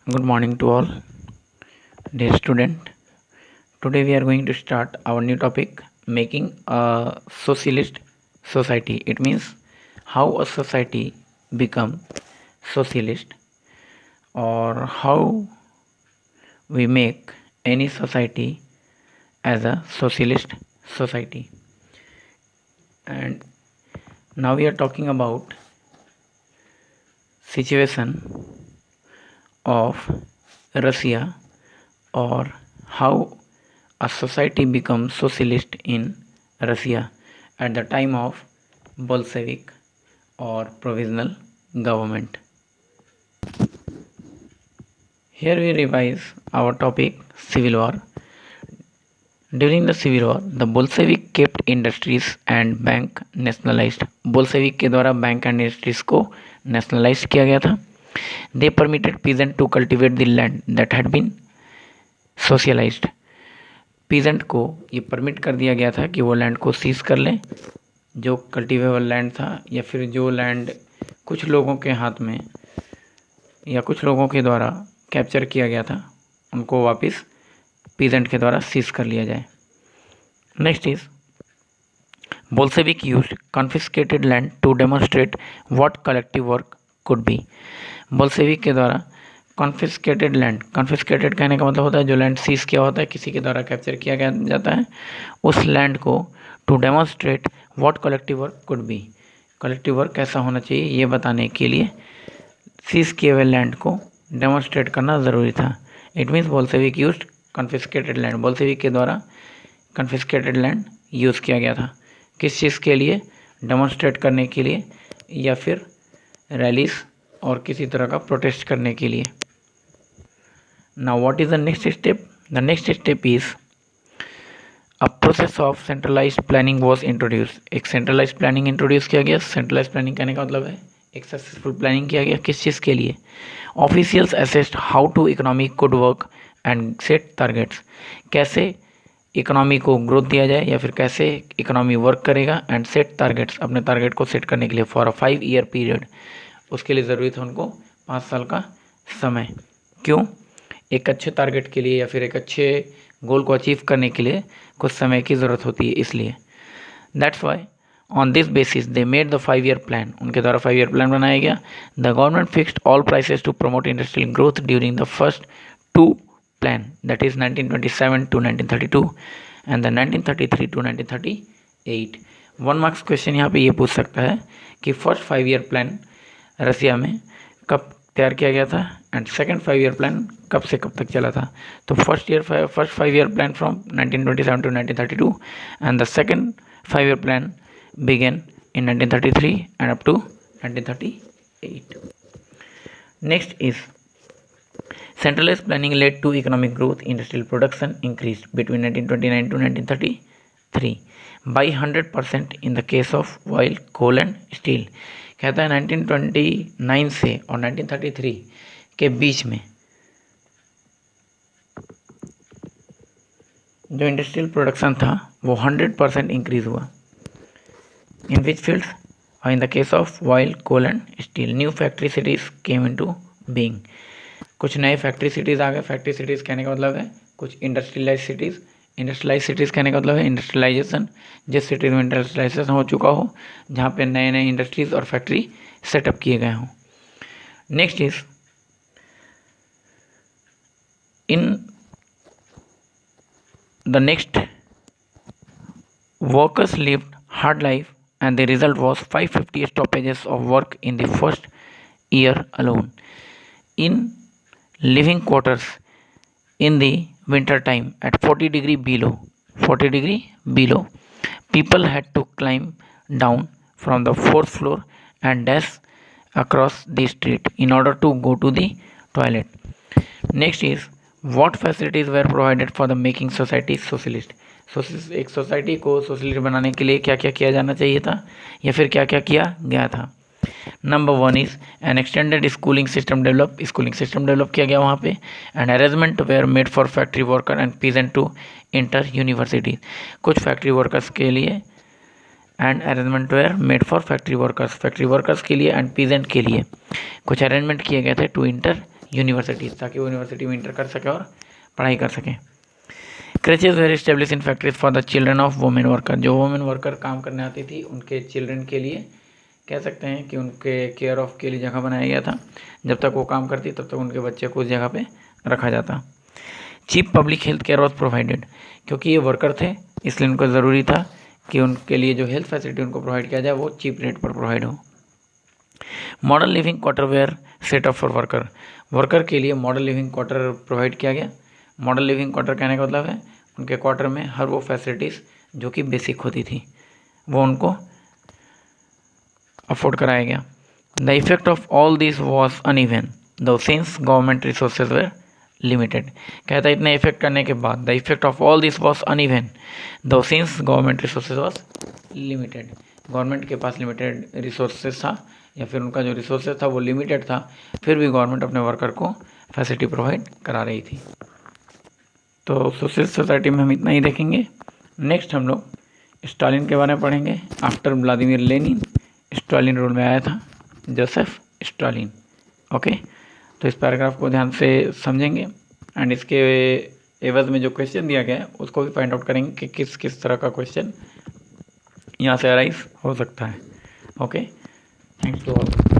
Good morning to all, dear student. Today we are going to start our new topic, making a socialist society. It means how a society become socialist, or how we make any society as a socialist society. And now we are talking about situation of Russia, or how a society becomes socialist in Russia at the time of Bolshevik or provisional government. Here we revise our topic, Civil War. During the Civil War, the Bolshevik kept industries and bank nationalized. Bolshevik के द्वारा bank and industries को nationalise किया गया था. They permitted peasant to cultivate the land that had been socialized. Peasant को ये permit कर दिया गया था कि वो लैंड को सीज कर लें, जो कल्टिवेबल लैंड था, या फिर जो लैंड कुछ लोगों के हाथ में या कुछ लोगों के द्वारा कैप्चर किया गया था, उनको वापस पीजेंट के द्वारा सीज कर लिया जाए. Next is Bolshevik used confiscated land to demonstrate what collective work could be. Bolshevik के द्वारा कॉन्फिस्केटेड लैंड, कॉन्फिस्केटेड कहने का मतलब होता है जो लैंड सीज किया होता है, किसी के द्वारा कैप्चर किया गया जाता है, उस लैंड को to demonstrate what collective work could be, collective work कैसा होना चाहिए ये बताने के लिए सीज किए हुए लैंड को डेमोन्स्ट्रेट करना ज़रूरी था. It means Bolshevik used confiscated land. Bolshevik के द्वारा कॉन्फिस्केटेड लैंड यूज़ किया गया था. किस चीज़ के लिए? डेमोन्स्ट्रेट करने के लिए, या फिर रैलीज और किसी तरह का प्रोटेस्ट करने के लिए. Now what is the next step? The next step is a process of centralized planning was introduced. एक centralized planning introduce किया गया. centralized planning कहने का मतलब है एक सक्सेसफुल प्लानिंग किया गया. किस चीज़ के लिए? Officials assessed how to economy could work and set targets. कैसे इकोनॉमी को ग्रोथ दिया जाए या फिर कैसे इकोनॉमी वर्क करेगा, एंड सेट टारगेट्स, अपने टारगेट को सेट करने के लिए फॉर अ 5 ईयर पीरियड. उसके लिए ज़रूरी था उनको 5 साल का समय. क्यों? एक अच्छे टारगेट के लिए या फिर एक अच्छे गोल को अचीव करने के लिए कुछ समय की ज़रूरत होती है, इसलिए. That's why on this basis they made the 5 year plan. उनके द्वारा 5 ईयर प्लान बनाया गया. The government fixed all prices to promote industrial growth during the first 2 plan, that is 1927 to 1932 and the 1933 to 1938. 1 marks question यहाँ पे ये पूछ सकता है कि फर्स्ट 5 ईयर प्लान रसिया में कब तैयार किया गया था, एंड सेकंड 5 ईयर प्लान कब से कब तक चला था. तो first 5 year plan from 1927 to 1932 and the second 5 year plan began in 1933 and up to 1938. Next is centralized planning led to economic growth. Industrial production increased between 1929 to 1933 by 100% in the case of oil, coal and steel. कहता है 1929 से और 1933 के बीच में जो industrial production था वो 100% increase हुआ. In which fields? In the case of oil, coal and steel. New factory cities came into being. कुछ नए फैक्ट्री सिटीज़ आ गए. फैक्ट्री सिटीज़ कहने का मतलब है कुछ इंडस्ट्रियलाइज सिटीज़. इंडस्ट्रियलाइज सिटीज़ कहने का मतलब है इंडस्ट्रियलाइजेशन, जिस सिटीज़ में इंडस्ट्रियलाइजेशन हो चुका हो, जहाँ पे नए नए इंडस्ट्रीज़ और फैक्ट्री सेटअप किए गए हों. Next is in the next workers lived hard life and the result was 550 stoppages of work in the first year alone. In living quarters in the winter time at 40 degree below, people had to climb down from the 4th floor and dash across the street in order to go to the toilet. Next is what facilities were provided for the making society socialist. एक society को socialist बनाने के लिए क्या क्या किया जाना चाहिए था या फिर क्या क्या किया गया था. Number 1 is an extended schooling system develop. Schooling system develop किया गया वहाँ पे. And arrangement were made for factory worker and peasant to enter university. कुछ फैक्ट्री वर्कर्स के लिए and arrangement were made for factory workers के लिए and peasant के लिए कुछ अरेंजमेंट किए गए थे टू इंटर यूनिवर्सिटीज़, ताकि वो यूनिवर्सिटी में इंटर कर सके और पढ़ाई कर सकें। Creches were establish in factories for the children of women worker, जो वुमेन वर्कर काम करने आती थी उनके चिल्ड्रन के लिए कह सकते हैं कि उनके केयर ऑफ के लिए जगह बनाया गया था। जब तक वो काम करती तब तक उनके बच्चे को उस जगह पे रखा जाता। Cheap public health care was provided, क्योंकि ये वर्कर थे इसलिए उनको ज़रूरी था कि उनके लिए जो हेल्थ फैसिलिटी उनको प्रोवाइड किया जाए वो चीप रेट पर प्रोवाइड हो। Model living quarter were set up for worker, worker के लिए मॉडल लिविंग क्वार्टर प्रोवाइड किया गया। मॉडल लिविंग क्वार्टर कहने का मतलब है उनके क्वार्टर में हर वो फैसिलिटीज़ जो कि बेसिक होती थी वो उनको अफोर्ड कराया गया। The effect of all this was uneven though since government resources were limited, कहता है इतने इफेक्ट करने के बाद the effect of all this was uneven though since government resources was limited, government के पास लिमिटेड रिसोर्सेज था या फिर उनका जो रिसोर्सेज था वो लिमिटेड था, फिर भी गवर्नमेंट अपने वर्कर को फैसिलिटी प्रोवाइड करा रही थी। तो सोशलिस्ट सोसाइटी में हम इतना ही देखेंगे। नेक्स्ट हम लोग स्टालिन के बारे में पढ़ेंगे। After Vladimir Lenin Stalin role में आया था जोसेफ स्टालिन। ओके, तो इस पैराग्राफ को ध्यान से समझेंगे एंड इसके एवज में जो क्वेश्चन दिया गया है उसको भी फाइंड आउट करेंगे कि किस किस तरह का क्वेश्चन यहाँ से अराइज हो सकता है। Okay, thanks to all.